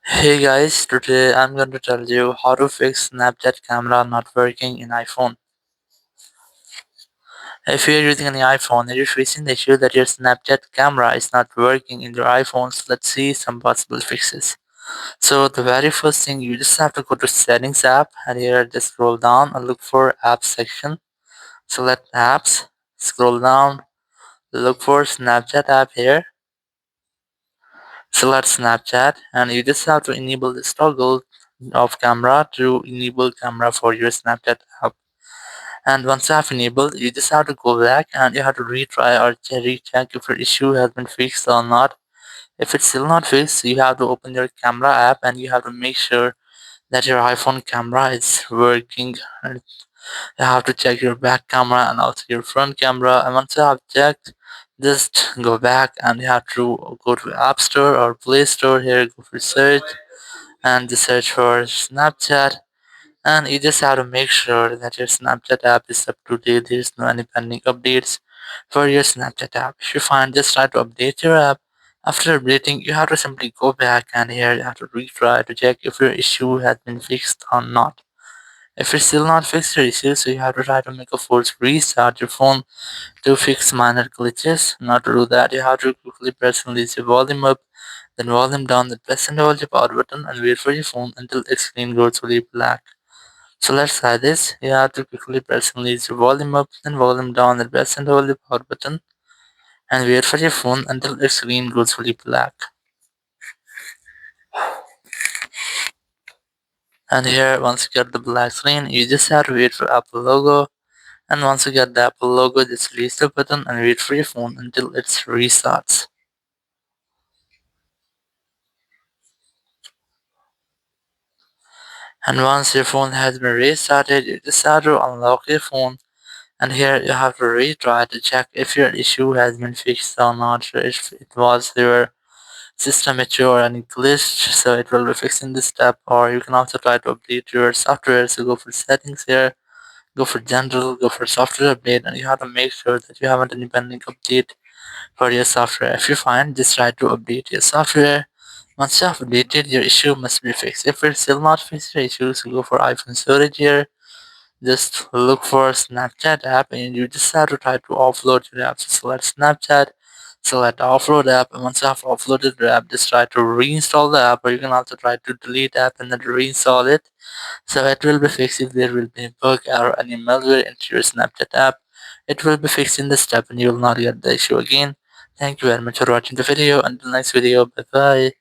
Hey guys, today I'm going to tell you how to fix Snapchat camera not working in iPhone. If you're using an iPhone and you're facing the issue that your Snapchat camera is not working in your iPhones, let's see some possible fixes. So the very first thing, you just have to go to Settings app, and here just scroll down and look for Apps section. Select Apps, scroll down, look for Snapchat app here. Select Snapchat, and you just have to enable the toggle of camera to enable camera for your Snapchat app. And once you have enabled, you just have to go back and you have to retry or recheck if your issue has been fixed or not. If it's still not fixed, you have to open your camera app and you have to make sure that your iPhone camera is working. And you have to check your back camera and also your front camera. And once you have checked, just go back and you have to go to App Store or Play Store. Here, go for search and just search for Snapchat, and you just have to make sure that your Snapchat app is up to date. There's no any pending updates for your Snapchat app. If you find, just try to update your app. After updating, you have to simply go back and here you have to retry to check if your issue has been fixed or not. If it's still not fixed your issue, so you have to try to make a force restart your phone to fix minor glitches. Not to do that, you have to quickly press and release your volume up, then volume down, then press and hold your power button and wait for your phone until its screen goes fully black. So let's try this. You have to quickly press and release your volume up, then volume down, then press and hold the power button and wait for your phone until its screen goes fully black. And here, once you get the black screen, you just have to wait for Apple logo. And once you get the Apple logo, just release the button and wait for your phone until it restarts. And once your phone has been restarted, you just have to unlock your phone. And here you have to retry to check if your issue has been fixed or not. So if it was your system issue or any glitch, so it will be fixing this step. Or you can also try to update your software. So go for settings here, go for general, go for software update, and you have to make sure that you haven't any pending update for your software. If you find, just try to update your software. Once you have updated, your issue must be fixed. If it's still not fixed your issue, so go for iPhone storage here. Just look for Snapchat app and you just have to try to offload your app. So select Snapchat, select offload app, and once you have offloaded the app, just try to reinstall the app, or you can also try to delete app and then reinstall it. So it will be fixed if there will be a bug or any malware into your Snapchat app. It will be fixed in this step and you will not get the issue again. Thank you very much for watching the video. Until next video, bye bye.